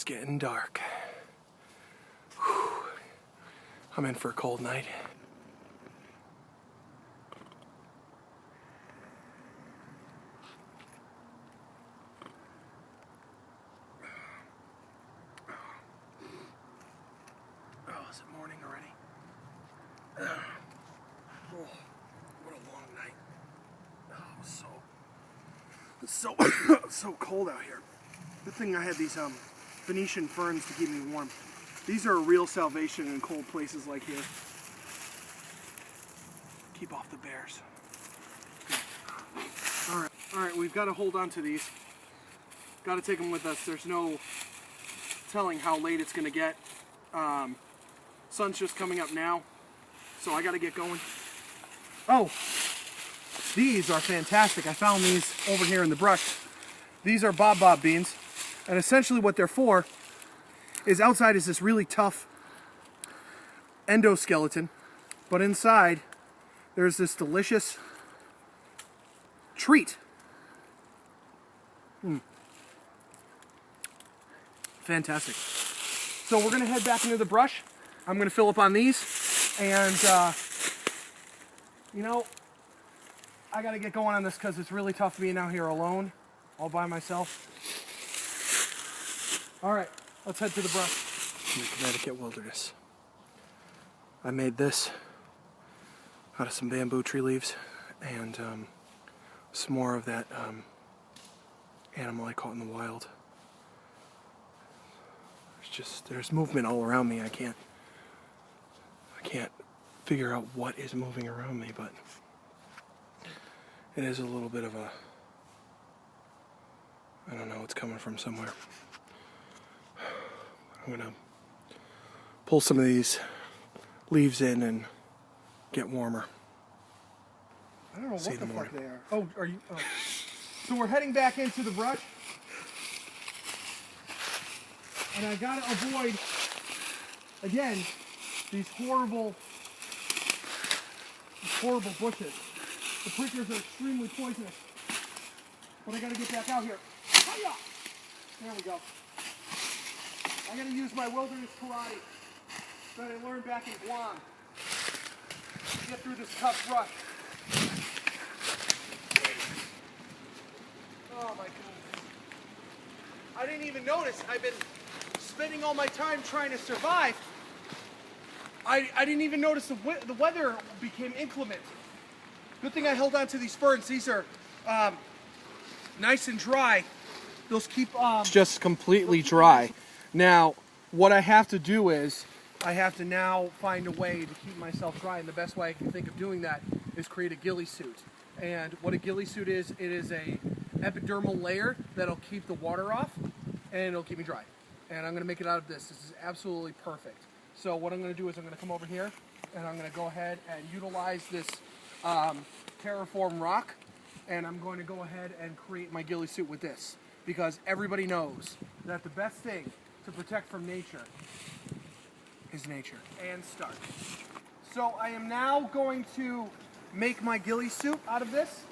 getting dark. Whew. I'm in for a cold night. Oh, is it morning already? Oh, what a long night. Oh, it's so cold out here. Good thing I had these Venetian ferns to keep me warm. These are a real salvation in cold places like here. Keep off the bears. All right, we've got to hold on to these. Got to take them with us. There's no telling how late it's going to get. Sun's just coming up now, so I got to get going. Oh, these are fantastic. I found these over here in the brush. These are bob beans, and essentially what they're for is outside is this really tough endoskeleton, but inside there's this delicious treat. Fantastic. So we're gonna head back into the brush. I'm gonna fill up on these, and you know, I gotta get going on this because it's really tough being out here alone, all by myself. All right, let's head to the brush. In the Connecticut wilderness. I made this out of some bamboo tree leaves and some more of that animal I caught in the wild. There's movement all around me. I can't figure out what is moving around me, but it is a little bit of a, I don't know, it's coming from somewhere. I'm gonna pull some of these leaves in and get warmer. I don't know what the fuck they are. Oh, are you? Oh. So we're heading back into the brush, and I gotta avoid again these horrible bushes. The prickers are extremely poisonous, but I gotta get back out here. Hiya! There we go. I gotta use my wilderness karate that I learned back in Guam to get through this tough brush. Oh my goodness. I didn't even notice. I've been spending all my time trying to survive. I didn't even notice the weather became inclement. Good thing I held on to these ferns. These are nice and dry. Those keep it's just completely dry. Now, what I have to do is I have to now find a way to keep myself dry, and the best way I can think of doing that is create a ghillie suit. And what a ghillie suit is, it is a epidermal layer that'll keep the water off and it'll keep me dry. And I'm gonna make it out of this. This is absolutely perfect. So what I'm gonna do is I'm gonna come over here and I'm gonna go ahead and utilize this terraform rock, and I'm going to go ahead and create my ghillie suit with this, because everybody knows that the best thing to protect from nature is nature and start. So I am now going to make my ghillie suit out of this,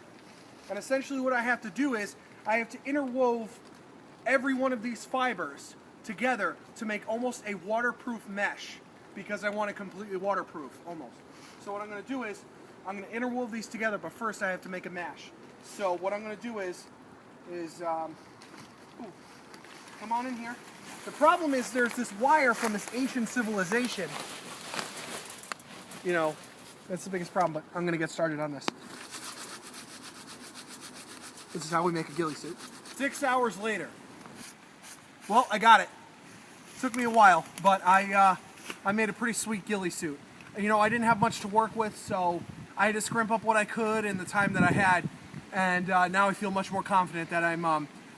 and essentially what I have to do is I have to interwove every one of these fibers together to make almost a waterproof mesh, because I want it completely waterproof, almost. So what I'm going to do is I'm going to interwove these together, but first I have to make a mesh. So what I'm going to do is come on in here. The problem is there's this wire from this ancient civilization. You know, that's the biggest problem, but I'm going to get started on this. This is how we make a ghillie suit. 6 hours later. Well, I got it. Took me a while, but I made a pretty sweet ghillie suit. You know, I didn't have much to work with, so I had to scrimp up what I could in the time that I had, and now I feel much more confident that I'm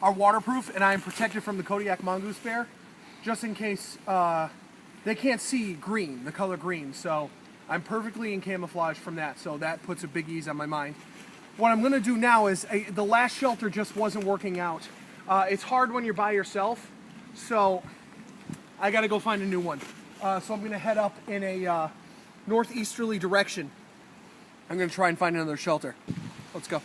are waterproof and I'm protected from the Kodiak mongoose bear, just in case they can't see green, the color green. So I'm perfectly in camouflage from that, so that puts a big ease on my mind. What I'm going to do now is the last shelter just wasn't working out. It's hard when you're by yourself, so I got to go find a new one. So I'm going to head up in a northeasterly direction. I'm going to try and find another shelter. Let's go.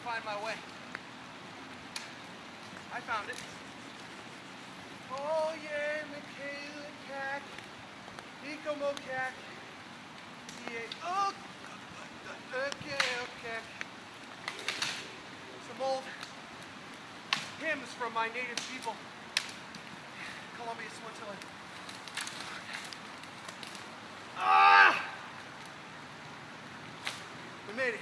find my way. I found it. Oh yeah, Michaela Cack. Eco Mocac. Yeah. Oh, okay. Some old hymns from my native people. Columbia, Switzerland. Ah! We made it.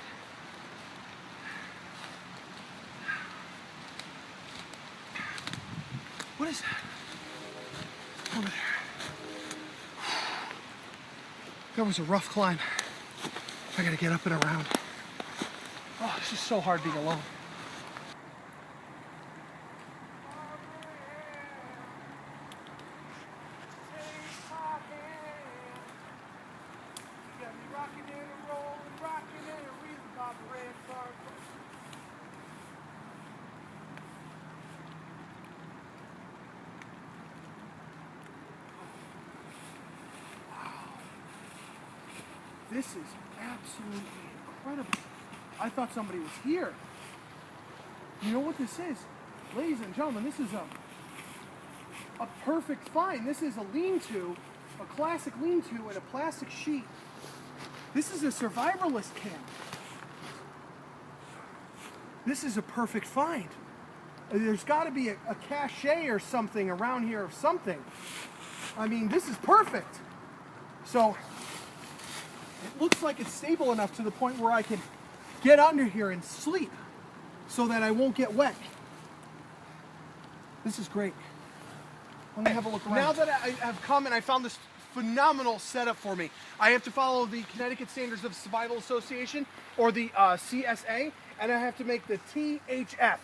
What is that? Over there. That was a rough climb. I gotta get up and around. Oh, this is so hard being alone. This is absolutely incredible. I thought somebody was here. You know what this is? Ladies and gentlemen, this is a perfect find. This is a lean-to, a classic lean-to and a plastic sheet. This is a survivalist camp. This is a perfect find. There's got to be a cache or something around here of something. I mean, this is perfect. So, it looks like it's stable enough to the point where I can get under here and sleep so that I won't get wet. This is great. I'm gonna have a look around. Now that I have come and I found this phenomenal setup for me, I have to follow the Connecticut Standards of Survival Association, or the CSA, and I have to make the THF,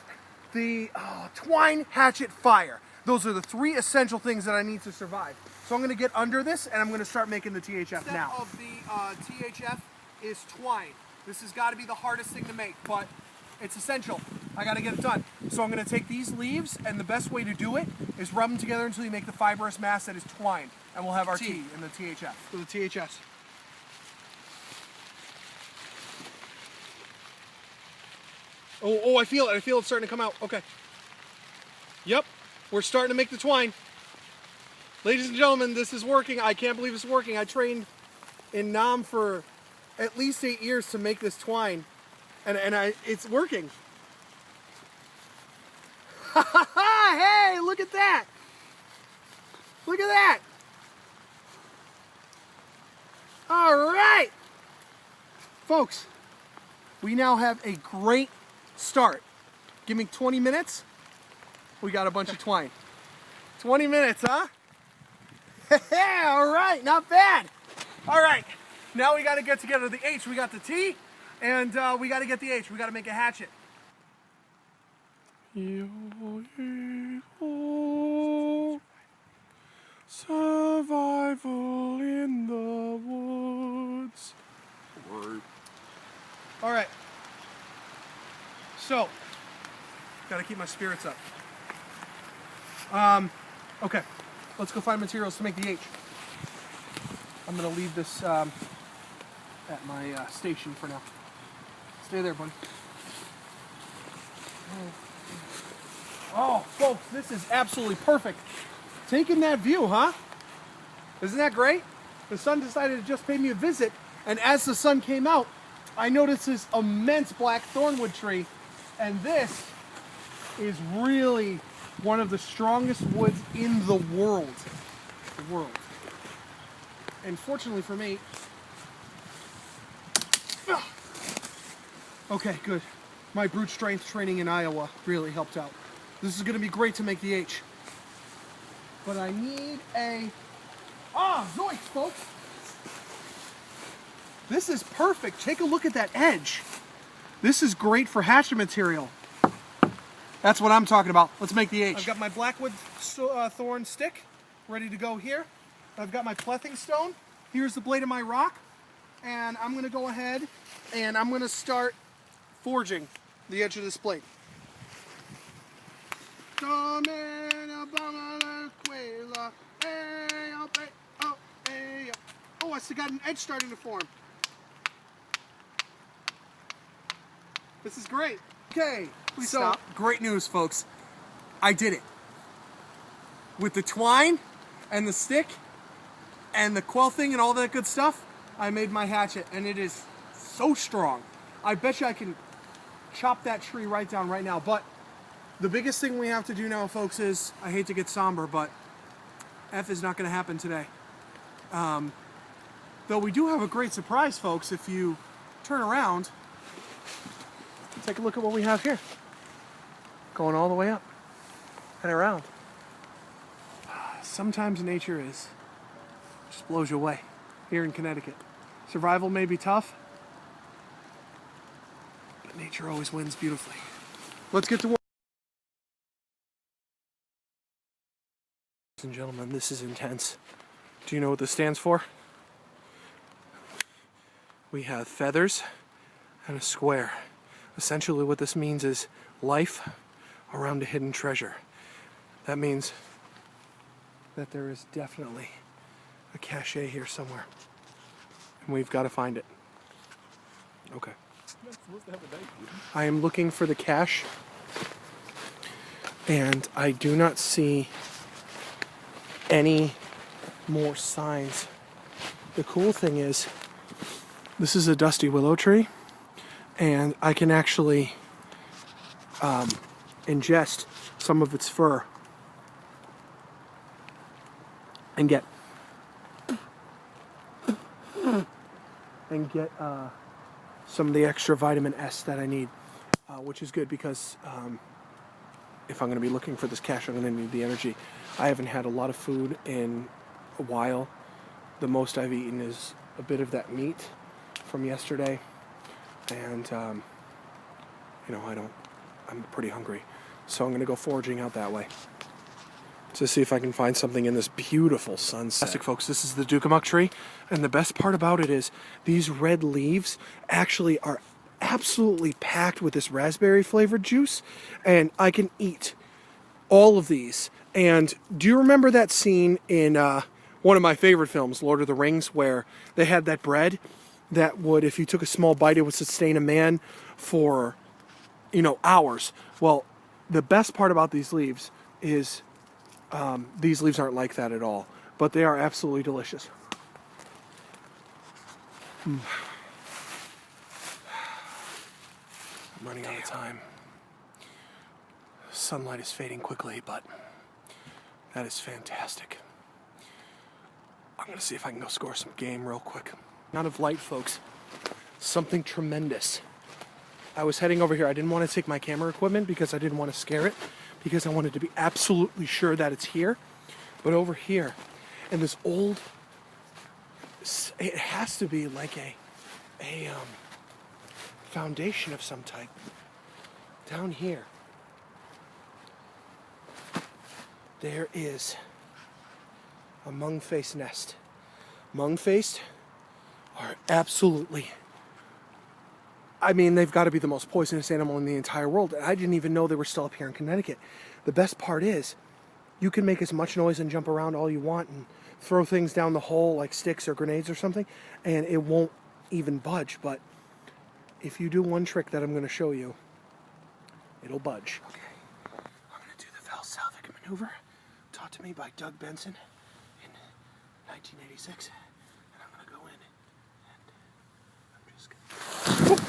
the twine, hatchet, fire. Those are the 3 essential things that I need to survive. So I'm going to get under this, and I'm going to start making the THF now. Step of the THF is twine. This has got to be the hardest thing to make, but it's essential. I got to get it done. So I'm going to take these leaves, and the best way to do it is rub them together until you make the fibrous mass that is twine, and we'll have our tea in the THF. So the THS. Oh, I feel it. I feel it starting to come out. Okay. Yep. We're starting to make the twine. Ladies and gentlemen, this is working. I can't believe it's working. I trained in Nam for at least 8 years to make this twine, and it's working. Hey, look at that! Look at that! All right, folks, we now have a great start. Give me 20 minutes. We got a bunch of twine. 20 minutes, huh? All right, not bad. All right, now we got to get together the H. We got the T, and we got to get the H. We got to make a hatchet. Survival in the woods. Word. All right. So, got to keep my spirits up. Okay. Let's go find materials to make the H. I'm going to leave this at my station for now. Stay there, buddy. Oh, folks, this is absolutely perfect. Taking that view, huh? Isn't that great? The sun decided to just pay me a visit, and as the sun came out, I noticed this immense black thornwood tree, and this is really one of the strongest woods in the world. And fortunately for me, okay, good. My brute strength training in Iowa really helped out. This is going to be great to make the H. But I need a... zoinks, folks! This is perfect. Take a look at that edge. This is great for hatchet material. That's what I'm talking about. Let's make the H. I've got my blackwood thorn stick ready to go here. I've got my plething stone. Here's the blade of my rock. And I'm going to go ahead and I'm going to start forging the edge of this blade. Oh, I still got an edge starting to form. This is great. Okay, Please so stop. great news, folks. I did it. With the twine and the stick and the quill thing and all that good stuff, I made my hatchet, and it is so strong. I bet you I can chop that tree right down right now. But the biggest thing we have to do now, folks, is, I hate to get somber, but F is not going to happen today. Though we do have a great surprise, folks. If you turn around, take a look at what we have here. Going all the way up and around. Sometimes nature just blows you away here in Connecticut. Survival may be tough, but nature always wins beautifully. Let's get to work. Ladies and gentlemen, this is intense. Do you know what this stands for? We have feathers and a square. Essentially what this means is life around a hidden treasure. That means that there is definitely a cache here somewhere. And we've got to find it. Okay. I am looking for the cache, and I do not see any more signs. The cool thing is, this is a dusty willow tree, and I can actually ingest some of its fur and get some of the extra vitamin S that I need, which is good because if I'm going to be looking for this cache, I'm going to need the energy. I haven't had a lot of food in a while. The most I've eaten is a bit of that meat from yesterday, and I'm pretty hungry, so I'm going to go foraging out that way to see if I can find something in this beautiful sunset. Fantastic, folks. This is the Dukamuck tree, and the best part about it is these red leaves actually are absolutely packed with this raspberry flavored juice, and I can eat all of these. And do you remember that scene in one of my favorite films, Lord of the Rings, where they had that bread that would, if you took a small bite, it would sustain a man for, hours? Well, the best part about these leaves is these leaves aren't like that at all, but they are absolutely delicious. I'm running out of time. Sunlight is fading quickly, but that is fantastic. I'm going to see if I can go score some game real quick. Out of light, folks. Something tremendous. I was heading over here. I didn't want to take my camera equipment because I didn't want to scare it, because I wanted to be absolutely sure that it's here. But over here, in this old, it has to be like a foundation of some type. Down here, there is a mung-faced nest. Mung-faced are absolutely, they've got to be the most poisonous animal in the entire world. And I didn't even know they were still up here in Connecticut. The best part is, you can make as much noise and jump around all you want and throw things down the hole like sticks or grenades or something, and it won't even budge. But if you do one trick that I'm going to show you, it'll budge. Okay, I'm going to do the Valsalvic maneuver, taught to me by Doug Benson in 1986. And I'm going to go in, and I'm just going to...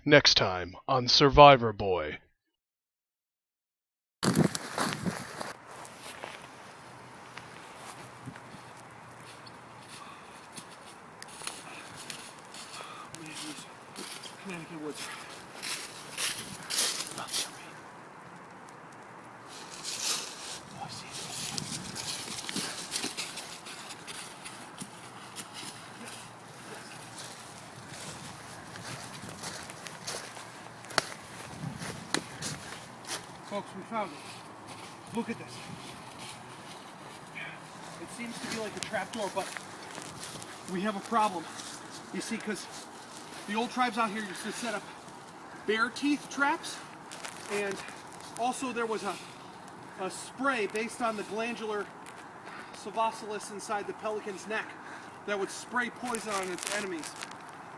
Next time on SurvivorBoy. Connecticut woods. Oh, I see it. Folks, we found it. Look at this. It seems to be like a trapdoor, but we have a problem. You see, because the old tribes out here used to set up bear teeth traps, and also there was a spray based on the glandular savosilis inside the pelican's neck that would spray poison on its enemies.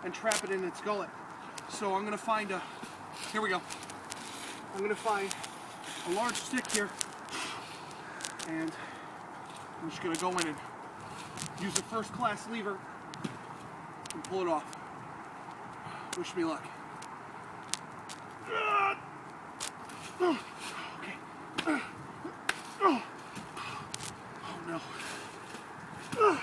and trap it in its gullet. So I'm gonna find here we go. I'm gonna find a large stick here, and I'm just gonna go in and use a first class lever and pull it off. Wish me luck. Okay. Oh no. Yeah.